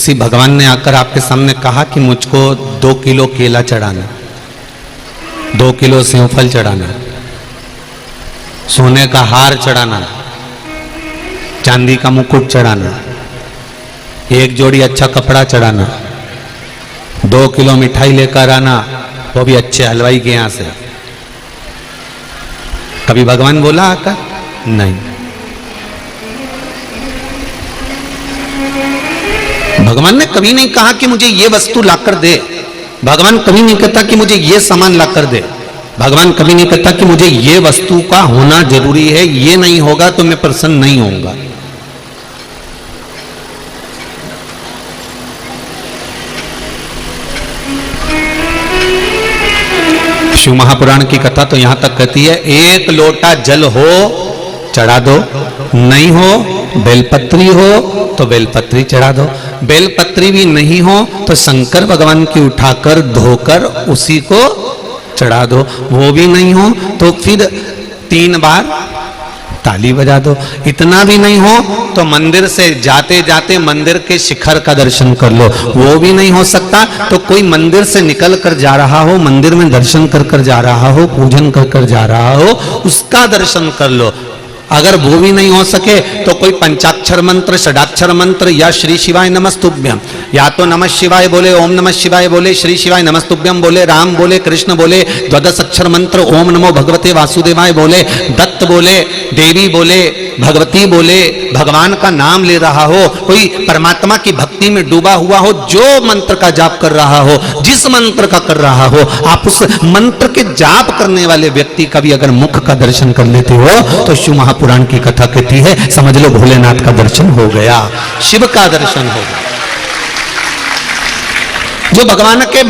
किसी भगवान ने आकर आपके सामने कहा कि मुझको 2 किलो केला चढ़ाना, 2 किलो सेवफल चढ़ाना, सोने का हार चढ़ाना, चांदी का मुकुट चढ़ाना, 1 जोड़ी अच्छा कपड़ा चढ़ाना, 2 किलो मिठाई लेकर आना, वो भी अच्छे हलवाई के यहां से, कभी भगवान बोला आकर? नहीं। भगवान ने कभी नहीं कहा कि मुझे ये वस्तु लाकर दे। भगवान कभी नहीं कहता कि मुझे ये सामान लाकर दे। भगवान कभी नहीं कहता कि मुझे ये वस्तु का होना जरूरी है, ये नहीं होगा तो मैं प्रसन्न नहीं होऊंगा। शिव महापुराण की कथा तो यहां तक कहती है 1 लोटा जल हो चढ़ा दो, नहीं हो बेलपत्री हो तो बेलपत्री चढ़ा दो, बेलपत्री भी नहीं हो तो शंकर भगवान की उठाकर धोकर उसी को चढ़ा दो, वो भी नहीं हो तो फिर 3 बार ताली बजा दो, इतना भी नहीं हो तो मंदिर से जाते जाते मंदिर के शिखर का दर्शन कर लो, वो भी नहीं हो सकता तो कोई मंदिर से निकल कर जा रहा हो, मंदिर में दर्शन कर कर जा रहा हो, पूजन कर कर जा रहा हो, उसका दर्शन कर लो। अगर वो भी नहीं हो सके तो कोई पंचाक्षर मंत्र, षडाक्षर मंत्र या श्री शिवाय नमस्तुभ्यम, या तो नमः शिवाय बोले, ओम नमः शिवाय बोले, श्री शिवाय नमस्तुभ्यम बोले, राम बोले, कृष्ण बोले, द्वादश अक्षर मंत्र ओम नमो भगवते वासुदेवाय बोले, दत्त बोले, देवी बोले, भगवती बोले, भगवान का नाम ले रहा हो, कोई परमात्मा की भक्ति में डूबा हुआ हो, जो मंत्र का जाप कर रहा हो, जिस मंत्र का कर रहा हो, आप उस मंत्र के जाप करने वाले व्यक्ति का भी अगर मुख का दर्शन कर लेते हो तो शिव महापुराण की कथा कहती है समझ लो भोलेनाथ का दर्शन हो गया, शिव का दर्शन हो गया। जो भगवान के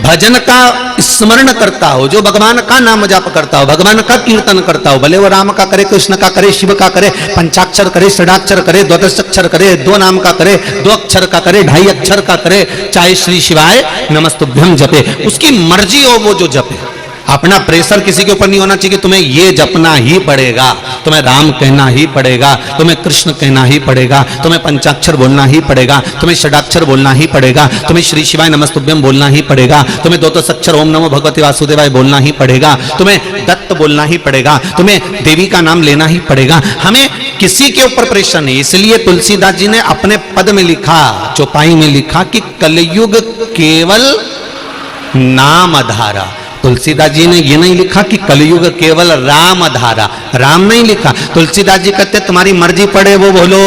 भजन का स्मरण करता हो, जो भगवान का नाम जाप करता हो, भगवान का कीर्तन करता हो, भले वो राम का करे, कृष्ण का करे, शिव का करे, पंचाक्षर करे, षडाक्षर करे, द्वादश अक्षर करे, 2 नाम का करे, 2 अक्षर का करे, 2.5 अक्षर का करे, चाहे श्री शिवाय नमस्तुभ्यम जपे, उसकी मर्जी हो वो जो जपे। अपना प्रेशर किसी के ऊपर नहीं होना चाहिए कि तुम्हें ये जपना ही पड़ेगा, तुम्हें राम कहना ही पड़ेगा, तुम्हें कृष्ण कहना ही पड़ेगा, तुम्हें पंचाक्षर बोलना ही पड़ेगा, तुम्हें षडाक्षर बोलना ही पड़ेगा, तुम्हें श्री शिवाय नमस्तुभ्यम बोलना ही पड़ेगा, तुम्हें 2 अक्षर ओम नमो भगवते वासुदेवाय बोलना ही पड़ेगा, तुम्हें दत्त बोलना ही पड़ेगा, तुम्हें देवी का नाम लेना ही पड़ेगा। हमें किसी के ऊपर प्रेशर नहीं। इसलिए तुलसीदास जी ने अपने पद में लिखा, चौपाई में लिखा कि कलयुग केवल नाम धारा। तुलसीदास जी ने ये नहीं लिखा कि कलयुग केवल राम धारा, राम नहीं लिखा। तुलसीदास जी कहते तुम्हारी मर्जी पड़े वो बोलो,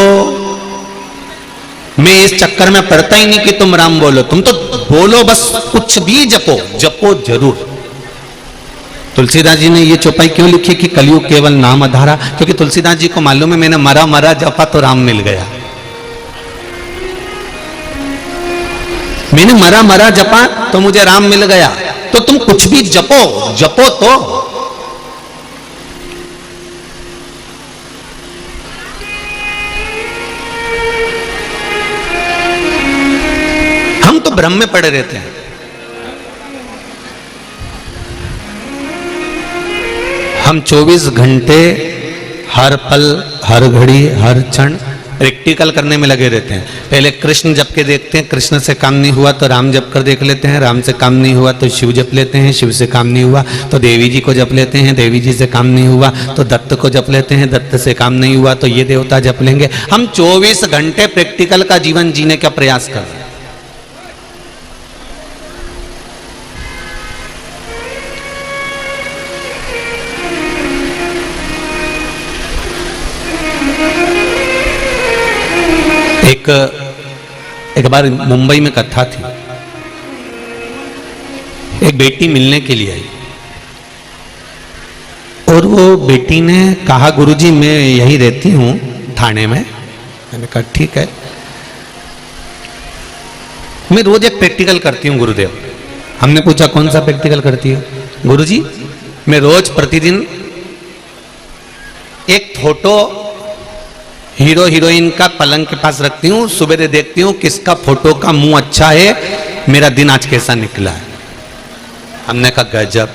मैं इस चक्कर में पड़ता ही नहीं कि तुम राम बोलो, तुम तो बोलो बस, कुछ भी जपो, जपो जरूर। तुलसीदास जी ने ये चौपाई क्यों लिखी कि कलयुग केवल नाम धारा? क्योंकि तुलसीदास जी को मालूम है मैंने मरा मरा जपा तो राम मिल गया, मैंने मरा मरा जपा तो मुझे राम मिल गया। तो तुम कुछ भी जपो, जपो तो हम तो भ्रम में पड़े रहते हैं। हम 24 घंटे हर पल, हर घड़ी, हर क्षण प्रैक्टिकल करने में लगे रहते हैं। पहले कृष्ण जप के देखते हैं, कृष्ण से काम नहीं हुआ तो राम जप कर देख लेते हैं, राम से काम नहीं हुआ तो शिव जप लेते हैं, शिव से काम नहीं हुआ तो देवी जी को जप लेते हैं, देवी जी से काम नहीं हुआ तो दत्त को जप लेते हैं, दत्त से काम नहीं हुआ तो ये देवता जप लेंगे। हम 24 घंटे प्रैक्टिकल का जीवन जीने का प्रयास कर रहे हैं। एक बार मुंबई में कथा थी, एक बेटी मिलने के लिए आई और वो बेटी ने कहा गुरुजी मैं यहीं रहती हूँ थाने में। मैंने कहा ठीक है, मैं रोज एक प्रैक्टिकल करती हूँ गुरुदेव। हमने पूछा कौन सा प्रैक्टिकल करती हो? गुरुजी मैं रोज प्रतिदिन एक फोटो हीरो हीरोइन का पलंग के पास रखती हूँ, सुबह देखती हूँ किसका फोटो का मुंह अच्छा है, मेरा दिन आज कैसा निकला है। हमने कहा गजब।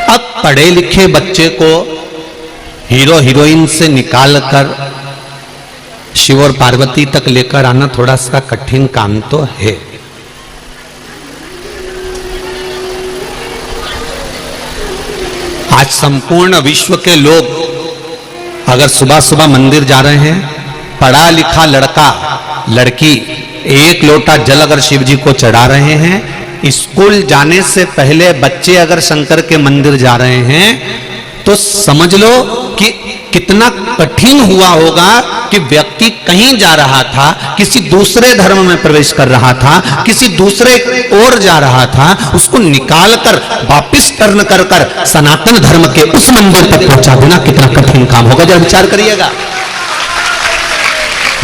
अब पढ़े लिखे बच्चे को हीरो हीरोइन से निकाल कर शिव और पार्वती तक लेकर आना थोड़ा सा कठिन काम तो है। आज संपूर्ण विश्व के लोग अगर सुबह सुबह मंदिर जा रहे हैं, पढ़ा लिखा लड़का लड़की एक लोटा जल अगर शिव जी को चढ़ा रहे हैं, स्कूल जाने से पहले बच्चे अगर शंकर के मंदिर जा रहे हैं, तो समझ लो कि कितना कठिन हुआ होगा कि व्यक्ति कहीं जा रहा था, किसी दूसरे धर्म में प्रवेश कर रहा था, किसी दूसरे ओर जा रहा था, उसको निकाल कर वापिस टर्न कर कर सनातन धर्म के उस मंदिर तक पहुंचा देना कितना कठिन काम होगा, जरा विचार करिएगा।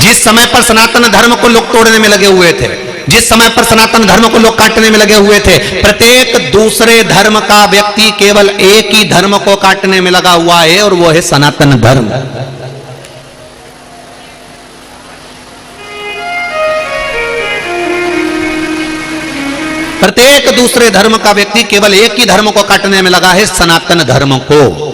जिस समय पर सनातन धर्म को लोग तोड़ने में लगे हुए थे, जिस समय पर सनातन धर्म को लोग काटने में लगे हुए थे, प्रत्येक दूसरे धर्म का व्यक्ति केवल एक ही धर्म को काटने में लगा हुआ है, और वो है सनातन धर्म। प्रत्येक दूसरे धर्म का व्यक्ति केवल एक ही धर्म को काटने में लगा है, सनातन धर्म को।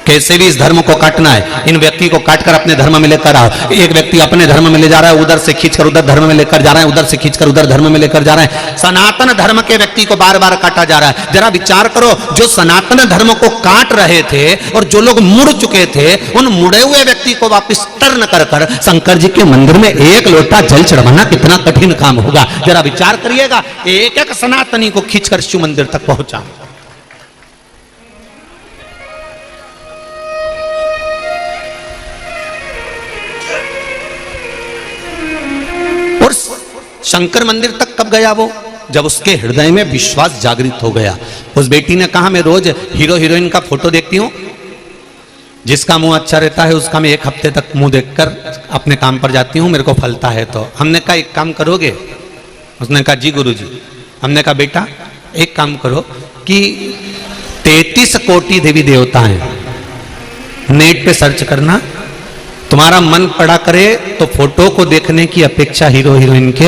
कैसे भी इस धर्म को काटना है, इन व्यक्ति को काटकर अपने धर्म में लेकर आओ। एक व्यक्ति अपने धर्म में ले जा रहा है, उधर से खींचकर उधर धर्म में लेकर जा रहा है, उधर से खींचकर उधर धर्म में लेकर जा रहा है। सनातन धर्म के व्यक्ति को बार बार काटा जा रहा है। जरा विचार करो, जो सनातन धर्म को काट रहे थे और जो लोग मुड़ चुके थे, उन मुड़े हुए व्यक्ति को वापस टर्न कर कर शंकर जी के मंदिर में एक लोटा जल चढ़वाना कितना कठिन काम होगा, जरा विचार करिएगा। एक एक सनातनी को खींचकर शिव मंदिर तक पहुंचा। शंकर मंदिर तक कब गया वो? जब उसके हृदय में विश्वास जागृत हो गया। उस बेटी ने कहा, मैं रोज हीरो हीरोइन का फोटो देखती हूँ, जिसका मुंह अच्छा रहता है उसका मैं एक हफ्ते तक मुंह देखकर अपने काम पर जाती हूँ, मेरे को फलता है। तो हमने कहा एक काम करोगे? उसने कहा जी गुरुजी। हमने कहा बेटा एक काम करो कि 33 कोटि देवी देवता हैं, नेट पे सर्च करना, तुम्हारा मन पड़ा करे तो फोटो को देखने की अपेक्षा हीरो हीरोइन के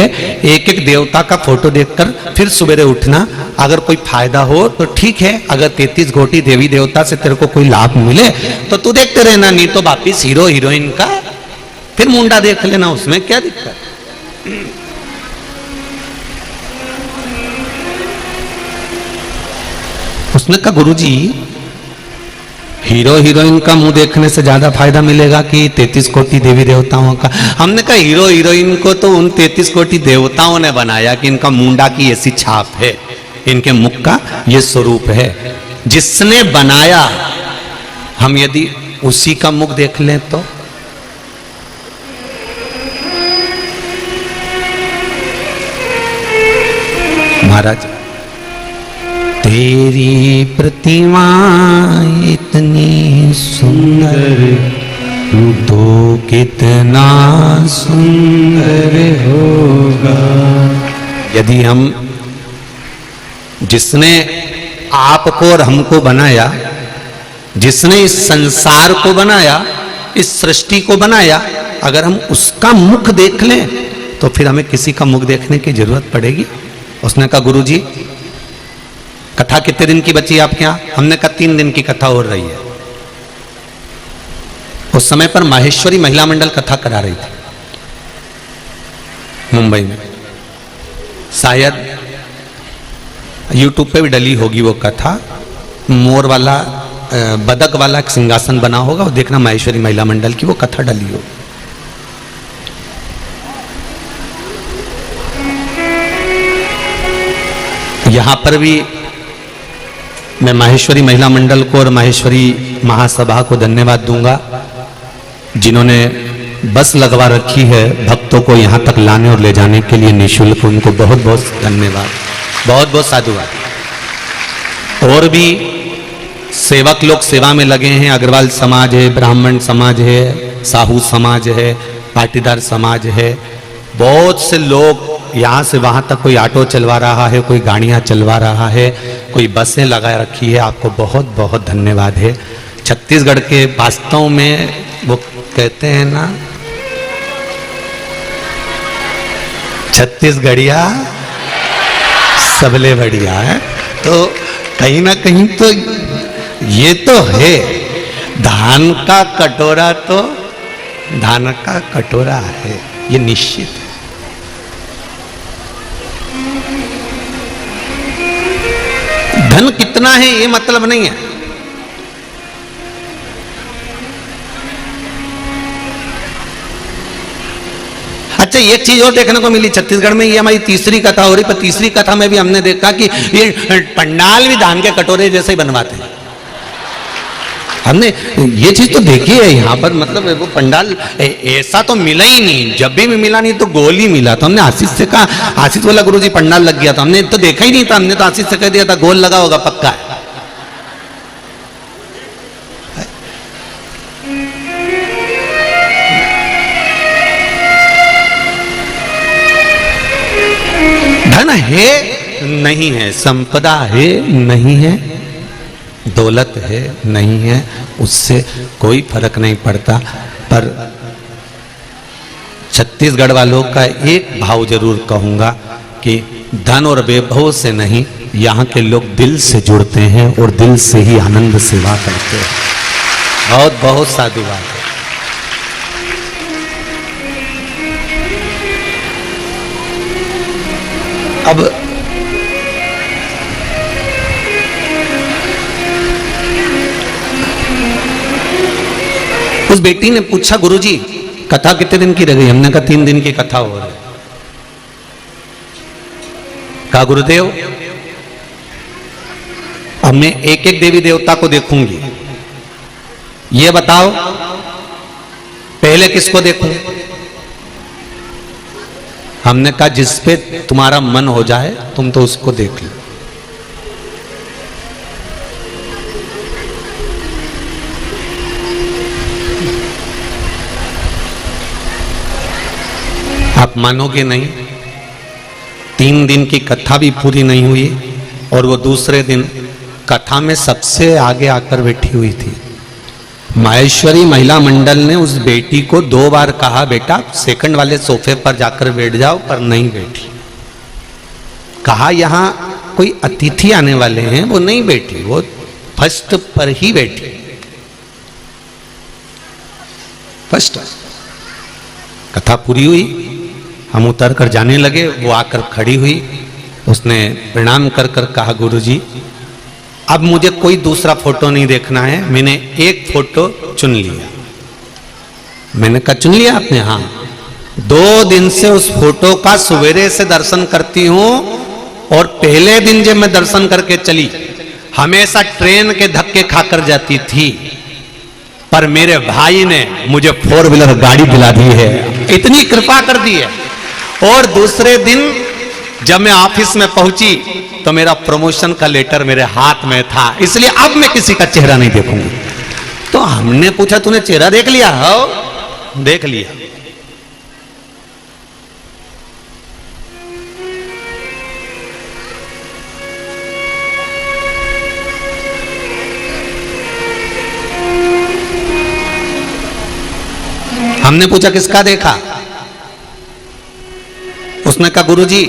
एक एक देवता का फोटो देखकर फिर सवेरे उठना। अगर कोई फायदा हो तो ठीक है, अगर 33 कोटि देवी देवता से तेरे को कोई लाभ मिले तो तू देखते रहना, नहीं तो वापिस हीरो हीरोइन का फिर मुंडा देख लेना, उसमें क्या दिक्कत। उसने कहा गुरुजी हीरो हीरोइन का मुंह देखने से ज्यादा फायदा मिलेगा कि 33 कोटि देवी देवताओं का? हमने कहा हीरो हीरोइन को तो उन 33 कोटि देवताओं ने बनाया कि इनका मुंडा की ऐसी छाप है, इनके मुख का ये स्वरूप है। जिसने बनाया, हम यदि उसी का मुख देख लें तो महाराज, तेरी प्रतिमा इतनी सुंदर, तू तो कितना सुंदर होगा। यदि हम, जिसने आपको और हमको बनाया, जिसने इस संसार को बनाया, इस सृष्टि को बनाया, अगर हम उसका मुख देख लें तो फिर हमें किसी का मुख देखने की जरूरत पड़ेगी? उसने कहा गुरुजी कथा कितने दिन की बची आपके यहाँ? हमने कहा 3 दिन की कथा हो रही है। उस समय पर माहेश्वरी महिला मंडल कथा करा रही थी मुंबई में। शायद यूट्यूब पे भी डली होगी वो कथा। मोर वाला, बदक वाला एक सिंहासन बना होगा, वो देखना माहेश्वरी महिला मंडल की वो कथा डली होगी। यहां पर भी मैं माहेश्वरी महिला मंडल को और माहेश्वरी महासभा को धन्यवाद दूंगा, जिन्होंने बस लगवा रखी है भक्तों को यहां तक लाने और ले जाने के लिए निःशुल्क। उनको बहुत बहुत धन्यवाद, बहुत बहुत साधुवाद। और भी सेवक लोग सेवा में लगे हैं, अग्रवाल समाज है, ब्राह्मण समाज है, साहू समाज है, पाटीदार समाज है। बहुत से लोग यहाँ से वहाँ तक, कोई ऑटो चलवा रहा है, कोई गाड़ियाँ चलवा रहा है, कोई बसें लगा रखी है। आपको बहुत बहुत धन्यवाद है। छत्तीसगढ़ के वास्तव में वो कहते हैं ना, छत्तीसगढ़िया सबले बढ़िया है। तो कहीं ना कहीं तो ये तो है, धान का कटोरा तो धन का कटोरा है, ये निश्चित है। धन कितना है ये मतलब नहीं है। अच्छा, एक चीज और देखने को मिली छत्तीसगढ़ में, ये हमारी तीसरी कथा हो रही, पर तीसरी कथा में भी हमने देखा कि ये पंडाल भी धान के कटोरे जैसे ही बनवाते हैं। हमने ये चीज तो देखी है यहाँ पर, मतलब वो पंडाल ऐसा तो मिला ही नहीं, जब भी मिला नहीं तो गोल ही मिला। तो हमने आशीष से कहा, आशीष बोला गुरुजी पंडाल लग गया था, हमने तो देखा ही नहीं था, हमने तो आशीष से कह दिया था गोल लगा होगा पक्का है। धन है नहीं है, संपदा है नहीं है, दौलत है नहीं है, उससे कोई फर्क नहीं पड़ता। पर छत्तीसगढ़ वालों का एक भाव जरूर कहूंगा कि धन और वैभव से नहीं, यहाँ के लोग दिल से जुड़ते हैं और दिल से ही आनंद सेवा करते हैं। बहुत बहुत साधुवाद है। अब उस बेटी ने पूछा, गुरुजी कथा कितने दिन की रह गई? हमने कहा 3 दिन की कथा हो रही। कहा गुरुदेव अब मैं एक एक देवी देवता को देखूंगी, ये बताओ पहले किसको देखूं? हमने कहा जिस पे तुम्हारा मन हो जाए तुम तो उसको देख लो। आप मानोगे नहीं, 3 दिन की कथा भी पूरी नहीं हुई और वो दूसरे दिन कथा में सबसे आगे आकर बैठी हुई थी। माहेश्वरी महिला मंडल ने उस बेटी को 2 बार कहा, बेटा सेकंड वाले सोफे पर जाकर बैठ जाओ, पर नहीं बैठी। कहा यहां कोई अतिथि आने वाले हैं, वो नहीं बैठी, वो फर्स्ट पर ही बैठी। फर्स्ट कथा पूरी हुई, हम उतर कर जाने लगे, वो आकर खड़ी हुई, उसने प्रणाम कर कर कहा गुरुजी अब मुझे कोई दूसरा फोटो नहीं देखना है, मैंने एक फोटो चुन लिया। मैंने कहा चुन लिया आपने? हाँ। 2 दिन से उस फोटो का सवेरे से दर्शन करती हूं और पहले दिन जब मैं दर्शन करके चली हमेशा ट्रेन के धक्के खाकर जाती थी, पर मेरे भाई ने मुझे 4 व्हीलर गाड़ी दिला दी है, इतनी कृपा कर दी है। और दूसरे दिन जब मैं ऑफिस में पहुंची तो मेरा प्रमोशन का लेटर मेरे हाथ में था, इसलिए अब मैं किसी का चेहरा नहीं देखूंगी। तो हमने पूछा तूने चेहरा देख लिया? हो देख लिया। हमने पूछा किसका देखा? उसने कहा गुरुजी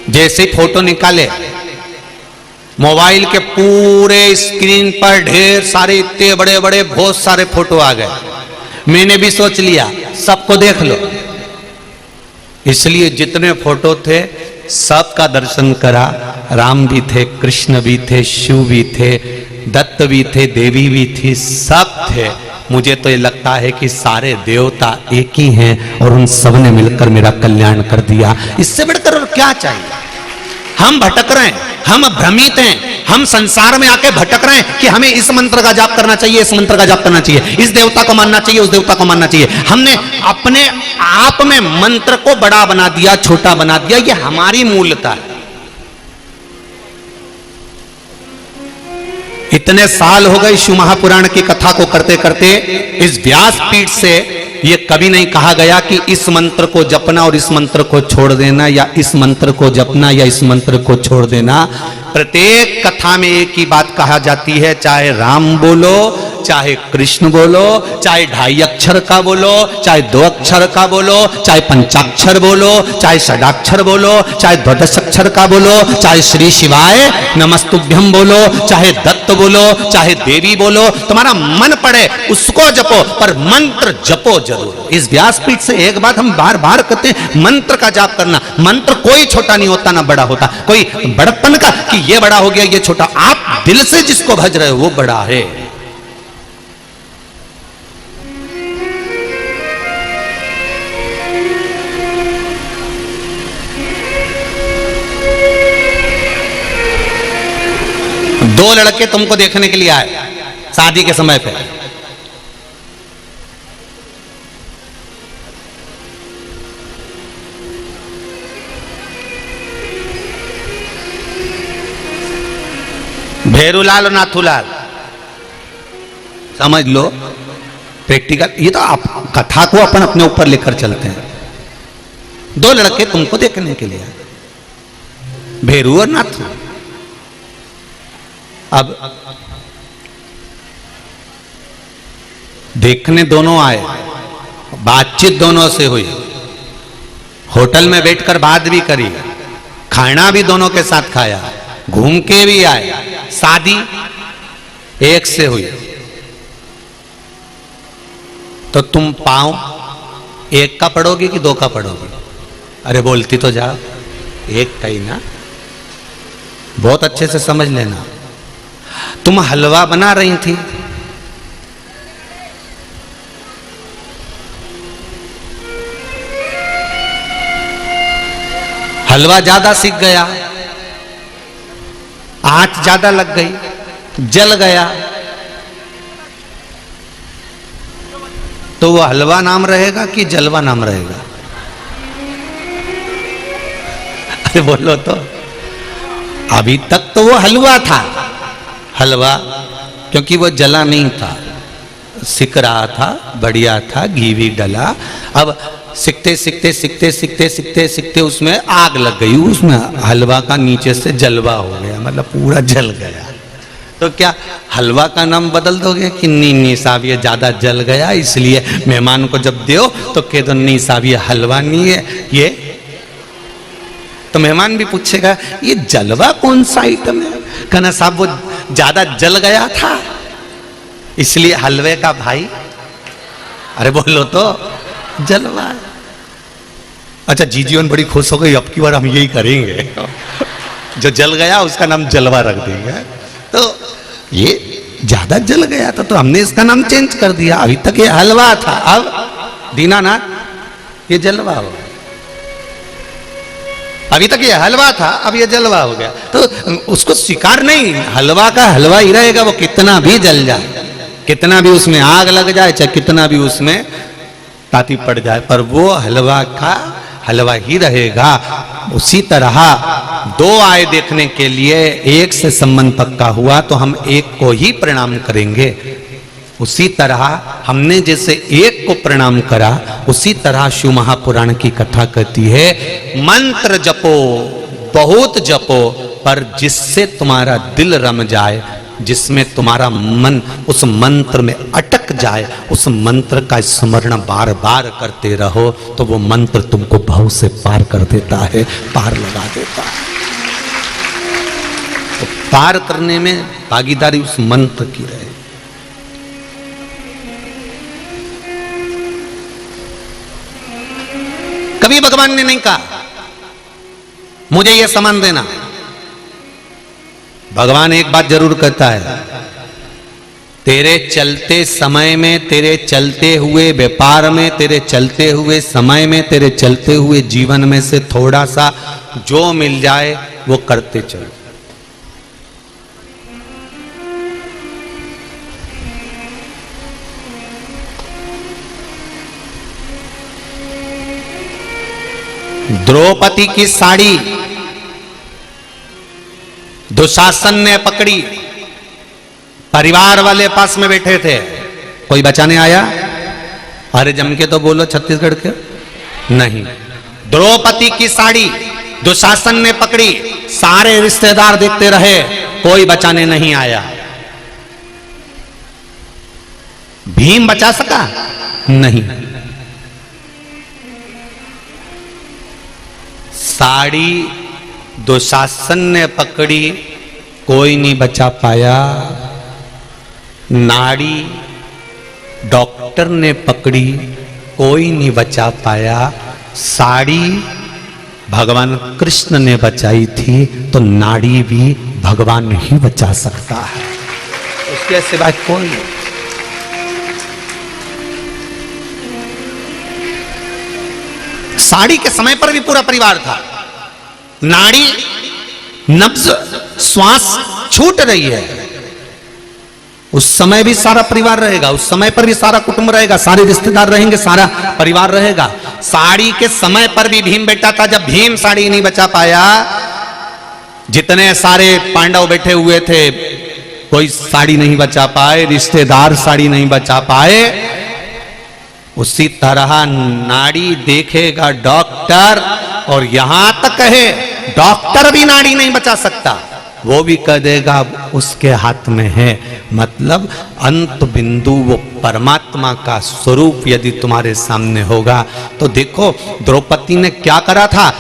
जैसे ही फोटो निकाले मोबाइल के पूरे स्क्रीन पर ढेर सारे इतने बड़े बड़े बहुत सारे फोटो आ गए। मैंने भी सोच लिया सबको देख लो, इसलिए जितने फोटो थे सबका दर्शन करा। राम भी थे, कृष्ण भी थे, शिव भी थे, दत्त भी थे, देवी भी थी, सब थे। मुझे तो ये लगता है कि सारे देवता एक ही हैं और उन सब ने मिलकर मेरा कल्याण कर दिया। इससे बढ़कर और क्या चाहिए? हम भटक रहे हैं, हम भ्रमित हैं, हम संसार में आके भटक रहे हैं कि हमें इस मंत्र का जाप करना चाहिए, इस मंत्र का जाप करना चाहिए, इस देवता को मानना चाहिए, उस देवता को मानना चाहिए। हमने अपने आप में मंत्र को बड़ा बना दिया, छोटा बना दिया। ये हमारी मूलता है। इतने साल हो गए शिव महापुराण की कथा को करते करते, इस व्यासपीठ से ये कभी नहीं कहा गया कि इस मंत्र को जपना और इस मंत्र को छोड़ देना, या इस मंत्र को जपना या इस मंत्र को छोड़ देना। प्रत्येक कथा में एक ही बात कहा जाती है, चाहे राम बोलो चाहे कृष्ण बोलो, चाहे 2.5 अक्षर का बोलो, चाहे 2 अक्षर का बोलो, चाहे पंचाक्षर बोलो, चाहे षडाक्षर बोलो, चाहे द्वादश अक्षर का बोलो, चाहे श्री शिवाय नमस्तुभ्यम बोलो, चाहे दत्त बोलो, चाहे देवी बोलो, तुम्हारा मन पड़े उसको जपो, पर मंत्र जपो जरूर। इस व्यासपीठ से एक बात हम बार बार कहते हैं, मंत्र का जाप करना। मंत्र कोई छोटा नहीं होता ना बड़ा होता, कोई बड़प्पन का कि ये बड़ा हो गया ये छोटा। आप दिल से जिसको भज रहे हो वो बड़ा है। दो लड़के तुमको देखने के लिए आए शादी के समय पे। भेरूलाल और नाथूलाल, समझ लो प्रैक्टिकल। ये तो आप कथा को अपन अपने ऊपर लेकर चलते हैं। दो लड़के तुमको देखने के लिए आए, भेरू और नाथू। अब देखने दोनों आए, बातचीत दोनों से हुई, होटल में बैठकर बात भी करी, खाना भी दोनों के साथ खाया, घूम के भी आए, शादी एक से हुई। तो तुम पांव एक का पढ़ोगे कि 2 का पढ़ोगे? अरे बोलती तो जाओ, एक का ही ना। बहुत अच्छे से समझ लेना। तुम हलवा बना रही थी, हलवा ज्यादा सीख गया, आंच ज्यादा लग गई, जल गया, तो वो हलवा नाम रहेगा कि जलवा नाम रहेगा? अरे बोलो तो। अभी तक तो वो हलवा था, हलवा, क्योंकि वो जला नहीं था, सिक रहा था, बढ़िया था, घी भी डला। अब सिकते सिकते सिकते सिकते सिकते सिकते उसमें आग लग गई, उसमें हलवा का नीचे से जलवा हो गया, मतलब पूरा जल गया। तो क्या हलवा का नाम बदल दोगे कि नहीं साहब ये ज्यादा जल गया, इसलिए मेहमान को जब दो तो कह दो नहीं साहब ये हलवा नहीं है ये। तो मेहमान भी पूछेगा ये जलवा कौन सा आइटम है? कहना साहब वो ज्यादा जल गया था इसलिए हलवे का भाई। अरे बोलो तो जलवा। अच्छा जीजीवन बड़ी खुश हो गई, अब की बार हम यही करेंगे, जो जल गया उसका नाम जलवा रख देंगे। तो ये ज्यादा जल गया था तो हमने इसका नाम चेंज कर दिया, अभी तक ये हलवा था, अब दीनानाथ ये जलवा हो गया। अभी तक ये हलवा था, अब ये जलवा हो गया। तो उसको स्वीकार नहीं, हलवा का हलवा ही रहेगा, वो कितना भी जल जाए, कितना भी उसमें आग लग जाए, चाहे कितना भी उसमें ताती पड़ जाए, पर वो हलवा का हलवा ही रहेगा। उसी तरह 2 आए देखने के लिए, एक से संबंध पक्का हुआ तो हम एक को ही प्रणाम करेंगे। उसी तरह हमने जैसे एक को प्रणाम करा, उसी तरह शिव महापुराण की कथा कहती है मंत्र जपो, बहुत जपो, पर जिससे तुम्हारा दिल रम जाए, जिसमें तुम्हारा मन उस मंत्र में अटक जाए, उस मंत्र का स्मरण बार बार करते रहो, तो वो मंत्र तुमको भव से पार कर देता है, पार लगा देता है। तो पार करने में भागीदारी उस मंत्र की रहे। कभी भगवान ने नहीं कहा मुझे यह सामान देना। भगवान एक बात जरूर कहता है, तेरे चलते समय में, तेरे चलते हुए व्यापार में, तेरे चलते हुए समय में, तेरे चलते हुए जीवन में से थोड़ा सा जो मिल जाए वो करते चलो। द्रौपदी की साड़ी दुशासन ने पकड़ी, परिवार वाले पास में बैठे थे, कोई बचाने आया? अरे जम के तो बोलो छत्तीसगढ़ के नहीं। द्रौपदी की साड़ी दुशासन ने पकड़ी, सारे रिश्तेदार देखते रहे, कोई बचाने नहीं आया। भीम बचा सका? नहीं। साड़ी दुशासन ने पकड़ी, कोई नहीं बचा पाया। नाड़ी डॉक्टर ने पकड़ी, कोई नहीं बचा पाया। साड़ी भगवान कृष्ण ने बचाई थी, तो नाड़ी भी भगवान ही बचा सकता है, उसके सिवाय कोई नहीं। साड़ी के समय पर भी पूरा परिवार था। नाड़ी नब्ज श्वास छूट रही है, उस समय भी सारा परिवार रहेगा, उस समय पर भी सारा कुटुंब रहेगा, सारे रिश्तेदार रहेंगे, सारा परिवार रहेगा। साड़ी के समय पर भी भीम बैठा था। जब भीम साड़ी नहीं बचा पाया, जितने सारे पांडव बैठे हुए थे, कोई साड़ी नहीं बचा पाए, रिश्तेदार साड़ी नहीं बचा पाए। उसी तरह नाड़ी देखेगा डॉक्टर, और यहां तक कहे डॉक्टर भी नाड़ी नहीं बचा सकता, वो भी कह देगा उसके हाथ में है। मतलब अंत बिंदु वो परमात्मा का स्वरूप यदि तुम्हारे सामने होगा तो देखो द्रौपदी ने क्या करा था।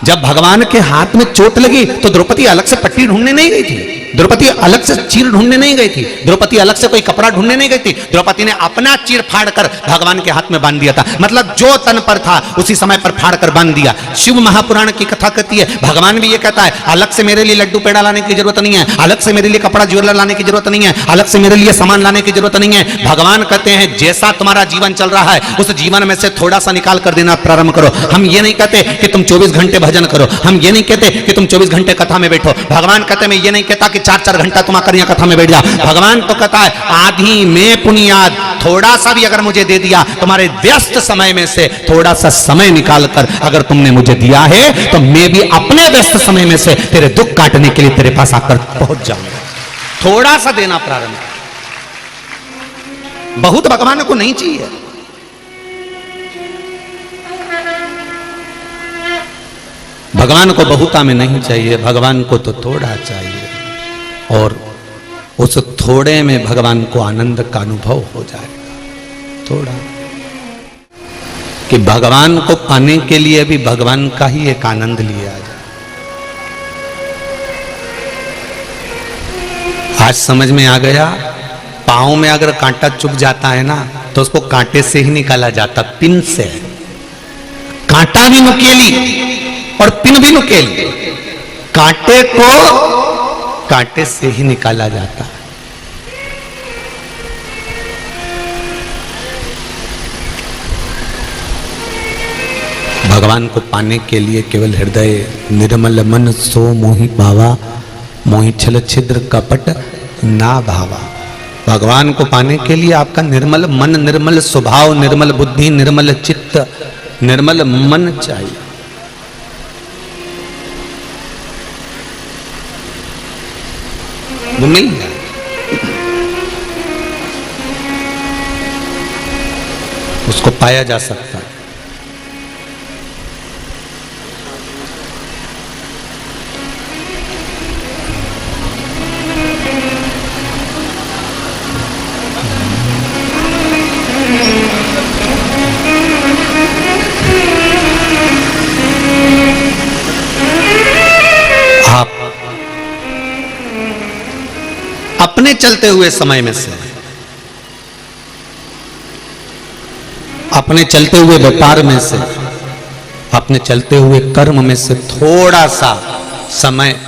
जब भगवान के हाथ में चोट लगी तो द्रौपदी अलग से पट्टी ढूंढने नहीं गई थी, द्रौपदी अलग से चीर ढूंढने नहीं गई थी, द्रौपदी अलग से कोई कपड़ा ढूंढने नहीं गई थी। द्रौपदी ने अपना चीर फाड़ कर भगवान के हाथ में बांध दिया था। मतलब जो तन पर था उसी समय पर फाड़ कर बांध दिया। शिव महापुराण की कथा कहती है, भगवान भी ये कहता है, अलग से मेरे लिए लड्डू पेड़ा लाने की जरूरत नहीं है, अलग से मेरे लिए कपड़ा ज्वेलर लाने की जरूरत नहीं है, अलग से मेरे लिए सामान लाने की जरूरत नहीं है। भगवान कहते हैं जैसा तुम्हारा जीवन चल रहा है उस जीवन में से थोड़ा सा निकाल कर देना प्रारंभ करो। हम ये नहीं कहते कि तुम 24 घंटे भजन करो, हम ये नहीं कहते कि तुम 24 घंटे कथा में बैठो। भगवान कहते मैं ये नहीं कहता कि 4-4 घंटा तुम आकर यहाँ कथा में बैठ जा। भगवान तो कहता है आधी में पुनियाद, थोड़ा सा भी अगर मुझे दे दिया, तुम्हारे व्यस्त समय में से थोड़ा सा समय निकाल कर अगर तुमने मुझे दिया है, तो मैं भी अपने व्यस्त समय में से तेरे दुख काटने के लिए तेरे पास आकर पहुंच जाऊंगा। थोड़ा सा देना प्रारंभ, बहुत भगवान को नहीं चाहिए। भगवान को बहुता में नहीं चाहिए, भगवान को तो थोड़ा चाहिए, और उस थोड़े में भगवान को आनंद का अनुभव हो जाएगा। थोड़ा कि भगवान को पाने के लिए भी भगवान का ही एक आनंद लिया जाए। आज समझ में आ गया, पांव में अगर कांटा चुभ जाता है ना तो उसको कांटे से ही निकाला जाता, पिन से। कांटा भी नुकेली और पिन भी नुकेली, कांटे को कांटे से ही निकाला जाता। भगवान को पाने के लिए केवल हृदय निर्मल मन सो मोहि भावा, मोहि छल छिद्र कपट ना भावा। भगवान को पाने के लिए आपका निर्मल मन, निर्मल स्वभाव, निर्मल बुद्धि, निर्मल चित्त, निर्मल मन चाहिए। वो मिल जाए। उसको पाया जा सकता है। आप अपने चलते हुए समय में से, अपने चलते हुए व्यापार में से, अपने चलते हुए कर्म में से थोड़ा सा समय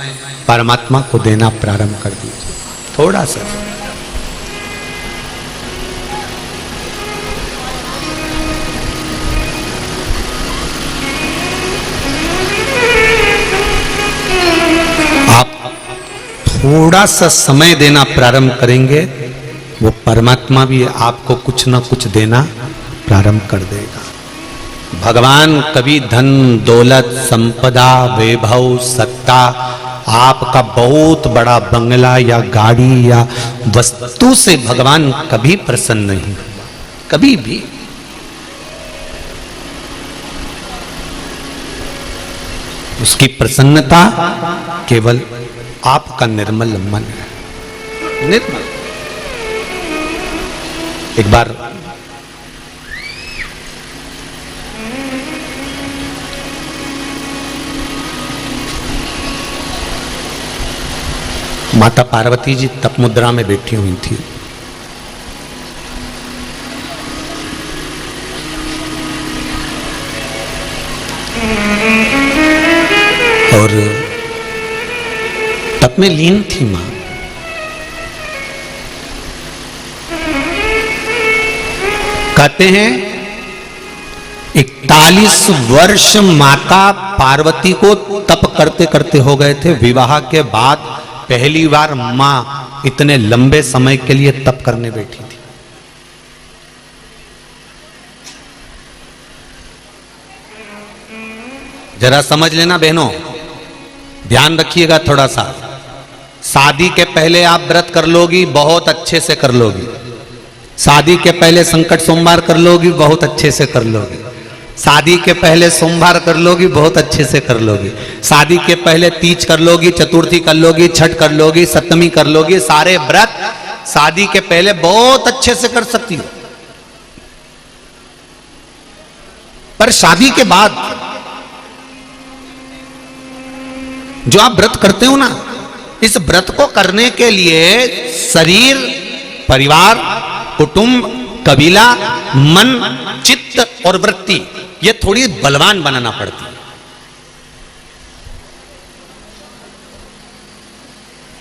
परमात्मा को देना प्रारंभ कर दीजिए। थोड़ा सा। थोड़ा सा समय देना प्रारंभ करेंगे, वो परमात्मा भी आपको कुछ ना कुछ देना प्रारंभ कर देगा। भगवान कभी धन दौलत संपदा वैभव सत्ता, आपका बहुत बड़ा बंगला या गाड़ी या वस्तु से भगवान कभी प्रसन्न नहीं, कभी भी। उसकी प्रसन्नता केवल आपका निर्मल मन है। निर्मल एक बार माता पार्वती जी तप मुद्रा में बैठी हुई थी। और तप में लीन थी मां। कहते हैं 41 वर्ष माता पार्वती को तप करते करते हो गए थे। विवाह के बाद पहली बार मां इतने लंबे समय के लिए तप करने बैठी थी। जरा समझ लेना बहनों, ध्यान रखिएगा थोड़ा सा। शादी के पहले आप व्रत कर लोगी, बहुत अच्छे से कर लोगी। शादी के पहले संकट सोमवार कर लोगी, बहुत अच्छे से कर लोगी। शादी के पहले सोमवार कर लोगी, बहुत अच्छे से कर लोगी। शादी के पहले तीज कर लोगी, चतुर्थी कर लोगी, छठ कर लोगी, सप्तमी कर लोगी। सारे व्रत शादी के पहले बहुत अच्छे से कर सकती हो। पर शादी के बाद जो आप व्रत करते हो ना, इस व्रत को करने के लिए शरीर, परिवार, कुटुंब, कबीला, मन, चित्त और वृत्ति, ये थोड़ी बलवान बनाना पड़ती है।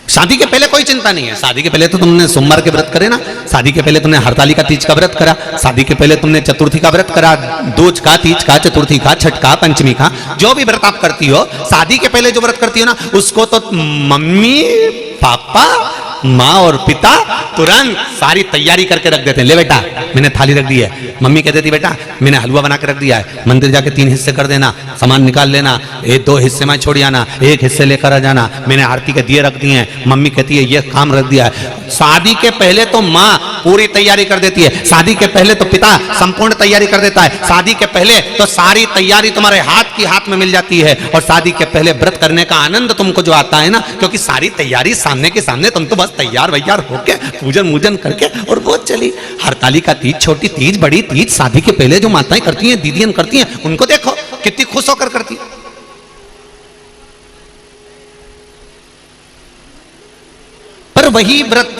शादी के पहले कोई चिंता नहीं है। शादी के पहले तो तुमने सोमवार के व्रत करे ना, शादी के पहले तुमने हरतालिका तीज का व्रत करा, शादी के पहले तुमने चतुर्थी का व्रत करा, दूज का, तीज का, चतुर्थी का, छठ का, पंचमी का, जो भी व्रत आप करती हो, शादी के पहले जो व्रत करती हो ना, उसको तो मम्मी, पापा, माँ और पिता तुरंत सारी तैयारी करके रख देते हैं। ले बेटा, मैंने थाली रख दी है। मम्मी कहती थी बेटा मैंने हलवा बना के रख दिया है, मंदिर जाके 3 हिस्से कर देना, सामान निकाल लेना, 2 हिस्से में छोड़ आना, 1 हिस्से लेकर आ जाना। मैंने आरती के दिए रख दिए हैं। मम्मी कहती है ये काम रख दिया है। शादी के पहले तो माँ पूरी तैयारी कर देती है, शादी के पहले तो पिता संपूर्ण तैयारी कर देता है, शादी के पहले तो सारी तैयारी तुम्हारे हाथ की हाथ में मिल जाती है। और शादी के पहले व्रत करने का आनंद तुमको जो आता है ना, क्योंकि सारी तैयारी सामने के सामने, तुम तो बस तैयार वैयार होके पूजन मूजन करके और वो चली। हरतालिका तीज, छोटी तीज, बड़ी तीज, शादी के पहले जो माताएं करती हैं, दीदियां करती हैं, उनको देखो कितनी खुश होकर करती है। पर वही व्रत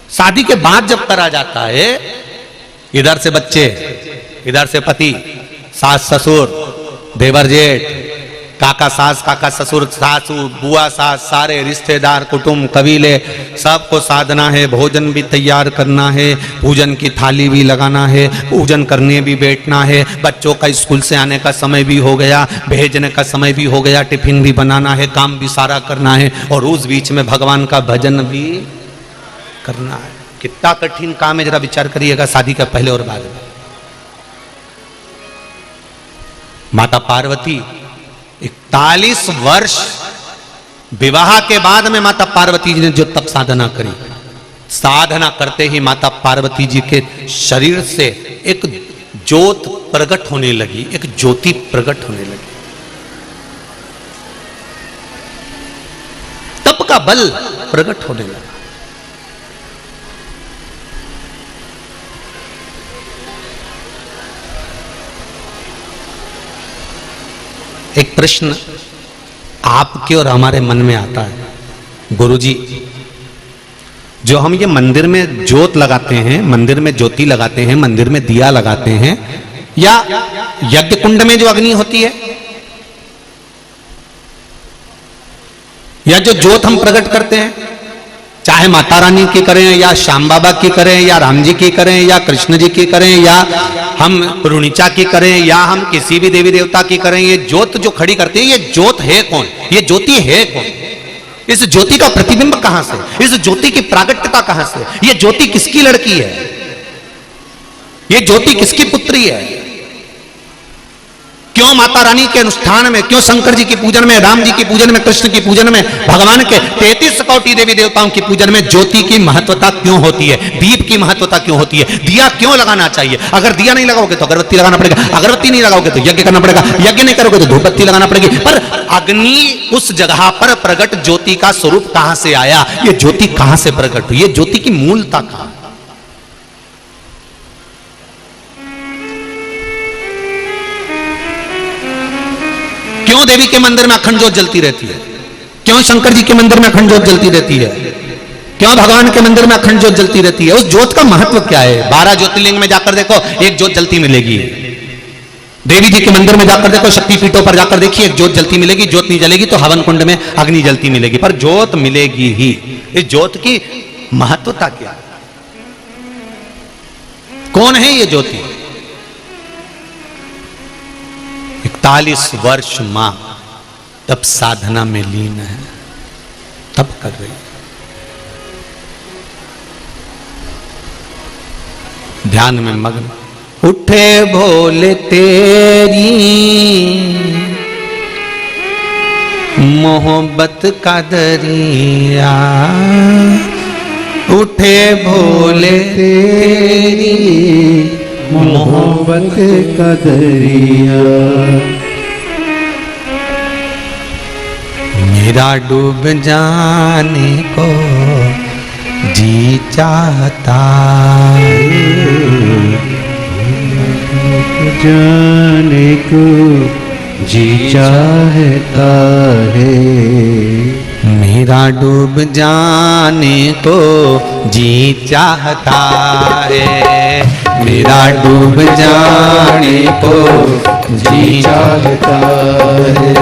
शादी के बाद जब करा जाता है, इधर से बच्चे, इधर से पति, सास ससुर, देवर जेठ, काका सास, काका ससुर, सासू, बुआ सास, सारे रिश्तेदार, कुटुंब, कबीले, सबको साधना है, भोजन भी तैयार करना है, पूजन की थाली भी लगाना है, पूजन करने भी बैठना है, बच्चों का स्कूल से आने का समय भी हो गया, भेजने का समय भी हो गया, टिफिन भी बनाना है, काम भी सारा करना है, और उस बीच में भगवान का भजन भी करना है। कितना कठिन काम है, जरा विचार करिएगा शादी का पहले और बाद में। माता पार्वती 41 वर्ष विवाह के बाद में माता पार्वती जी ने जो तप साधना करी, साधना करते ही माता पार्वती जी के शरीर से एक ज्योत प्रकट होने लगी, एक ज्योति प्रकट होने लगी। तप का बल प्रकट होने लगा। एक प्रश्न आपके और हमारे मन में आता है, गुरुजी जो हम ये मंदिर में ज्योत लगाते हैं, मंदिर में ज्योति लगाते हैं, मंदिर में दिया लगाते हैं, या यज्ञ कुंड में जो अग्नि होती है, या जो ज्योत हम प्रकट करते हैं, चाहे माता रानी की करें या श्याम बाबा की करें या राम जी की करें या कृष्ण जी की करें या हम रुणिचा की करें या हम किसी भी देवी देवता की करें, ये ज्योत जो खड़ी करते हैं, ये ज्योत है कौन? ये ज्योति है कौन? इस ज्योति का प्रतिबिंब कहां से? इस ज्योति की प्रागट्यता कहां से? ये ज्योति किसकी लड़की है? ये ज्योति किसकी पुत्री है? क्यों माता रानी के अनुष्ठान में, क्यों शंकर जी की पूजन में, राम जी की पूजन में, कृष्ण की पूजन में, भगवान के 33 कोटि देवी देवताओं की पूजन में ज्योति की महत्वता क्यों होती है? दीप की महत्वता क्यों होती है? दिया क्यों लगाना चाहिए? अगर दिया नहीं लगाओगे तो अगरबत्ती लगाना पड़ेगा, अगरबत्ती नहीं लगाओगे तो यज्ञ करना पड़ेगा, यज्ञ नहीं करोगे तो धूप बत्ती लगाना पड़ेगी। पर अग्नि उस जगह पर प्रकट ज्योति का स्वरूप कहां से आया? ये ज्योति कहां से प्रकट हुई? ये ज्योति की मूलता कहां? क्यों देवी के मंदिर में अखंड ज्योत जलती रहती है? क्यों शंकर जी के मंदिर में अखंड ज्योत जलती रहती है? क्यों भगवान के मंदिर में अखंड ज्योत जलती रहती है? उस ज्योत का महत्व क्या है? 12 ज्योतिर्लिंग में जाकर देखो, एक ज्योत जलती मिलेगी। देवी जी के मंदिर में जाकर देखो, शक्तिपीठों पर जाकर देखिए, एक ज्योत जलती मिलेगी। ज्योत नहीं जलेगी तो हवन कुंड में अग्नि जलती मिलेगी, पर ज्योत मिलेगी ही। इस ज्योत की महत्वता क्या? कौन है ये ज्योति? 41 वर्ष मां तब साधना में लीन है, तब कर रही है, ध्यान में मग्न। उठे भोले तेरी मोहब्बत का दरिया, उठे भोले तेरी मोहब्बत का दरिया, मेरा डूब जाने को जी चाहता, जाने को जी चाहता है, मेरा डूब जाने को जी चाहता है, मेरा डूब जाने को जी चाहता है,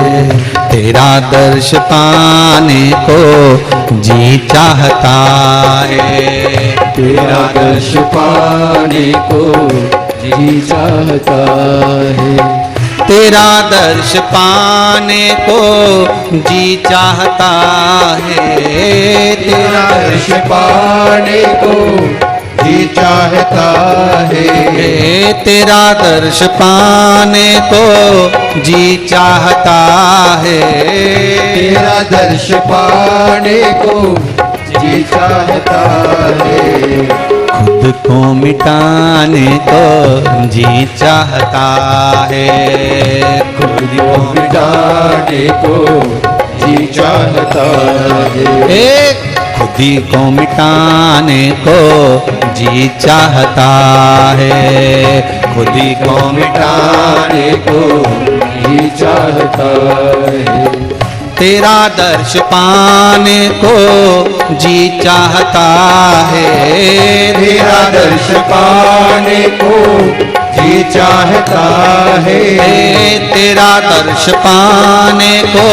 तेरा दर्श पाने को जी चाहता है, तेरा दर्श पाने को जी चाहता है, तेरा दर्श पाने को जी चाहता है, तेरा दर्श पाने को जी चाहता है, तेरा दर्श पाने को जी चाहता है, तेरा दर्श पाने को जी चाहता है, खुद को मिटाने को जी चाहता है, खुद को मिटाने को जी चाहता है, खुद को मिटाने को जी चाहता है, खुद को मिटाने को जी चाहता है, तेरा दर्श पाने को जी चाहता है, तेरा दर्श पाने को जी चाहता है, तेरा दर्श पाने को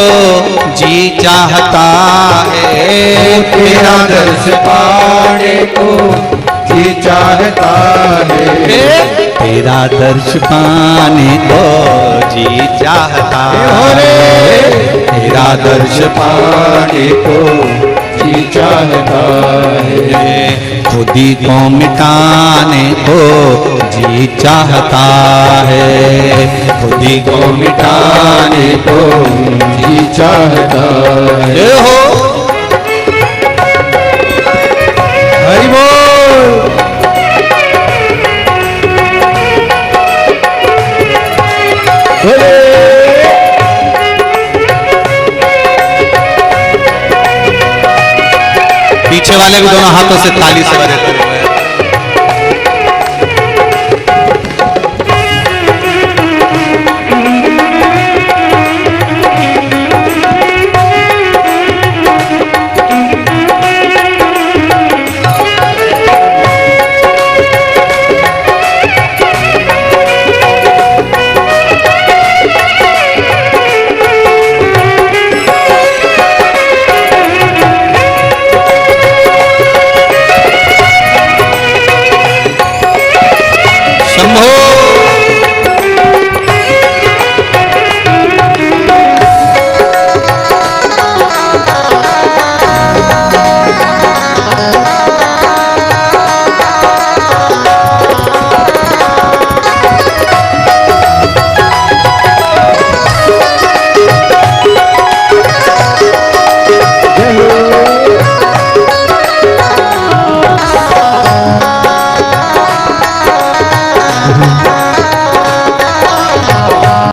जी चाहता है, तेरा दर्श पाने को जी चाहता है, तेरा दर्श पाने को जी चाहता है, तेरा दर्श पाने को जी चाहता है, खुद को मिटाने को जी चाहता है, खुद को मिटाने को जी चाहता है, हो हरि बोल। पीछे वाले भी दोनों हाथों से ताली से बजाते